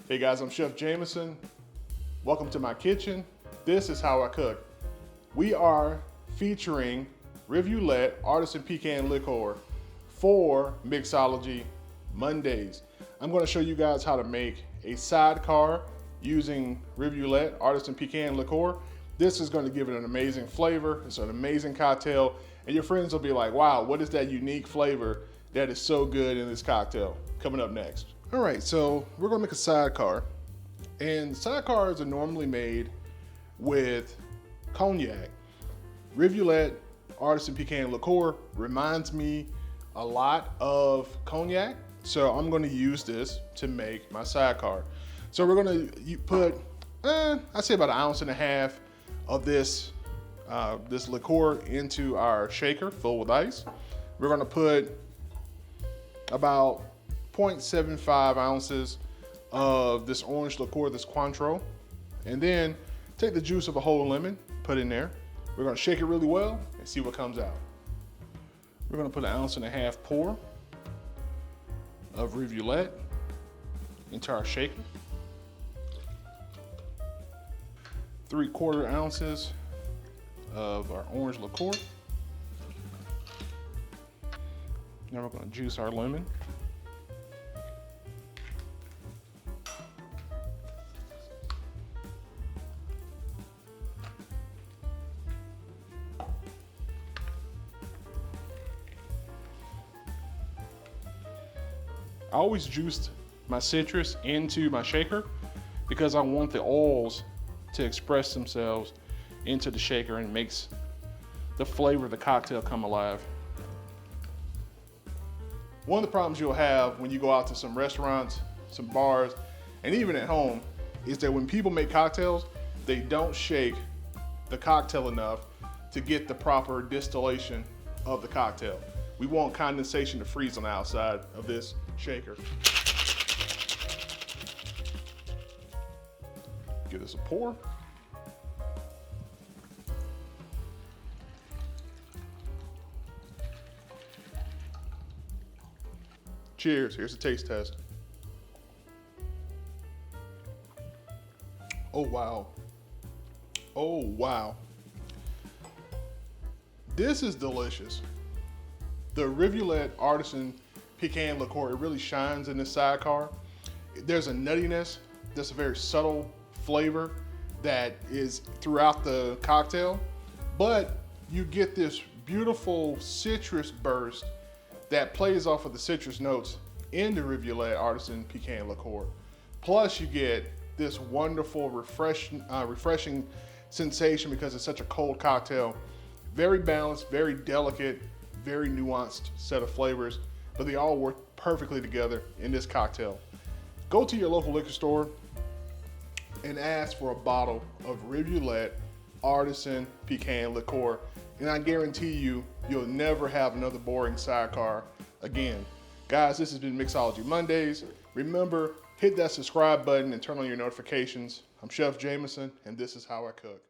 Hey guys, I'm Chef Jamison. Welcome to my kitchen. This is how I cook. We are featuring Rivulet Artisan Pecan Liqueur for Mixology Mondays. I'm going to show you guys how to make a sidecar using Rivulet Artisan Pecan Liqueur. This is going to give it an amazing flavor. It's an amazing cocktail, and your friends will be like, wow, what is that unique flavor that is so good in this cocktail? Coming up next. All right, so we're gonna make a sidecar, and sidecars are normally made with cognac. Rivulet Artisan Pecan Liqueur reminds me a lot of cognac, so I'm gonna use this to make my sidecar. So we're gonna put, I'd say about 1.5 ounces of this liqueur into our shaker filled with ice. We're gonna put about 0.75 ounces of this orange liqueur, this Cointreau, and then take the juice of a whole lemon, put in there. We're gonna shake it really well and see what comes out. We're gonna put 1.5 ounce pour of Rivulet into our shaker. 3/4 ounces of our orange liqueur. Now we're gonna juice our lemon. I always juiced my citrus into my shaker because I want the oils to express themselves into the shaker and makes the flavor of the cocktail come alive. One of the problems you'll have when you go out to some restaurants, some bars, and even at home is that when people make cocktails, they don't shake the cocktail enough to get the proper distillation of the cocktail. We want condensation to freeze on the outside of this shaker. Give this a pour. Cheers, here's a taste test. Oh wow. Oh wow. This is delicious. The Rivulet Artisan Pecan Liqueur, it really shines in this sidecar. There's a nuttiness, there's a very subtle flavor that is throughout the cocktail, but you get this beautiful citrus burst that plays off of the citrus notes in the Rivulet Artisan Pecan Liqueur. Plus you get this wonderful, refreshing sensation because it's such a cold cocktail. Very balanced, very delicate, very nuanced set of flavors, but they all work perfectly together in this cocktail. Go to your local liquor store and ask for a bottle of Rivulet Artisan Pecan Liqueur, and I guarantee you, you'll never have another boring sidecar again. Guys, this has been Mixology Mondays. Remember, hit that subscribe button and turn on your notifications. I'm Chef Jamison, and this is how I cook.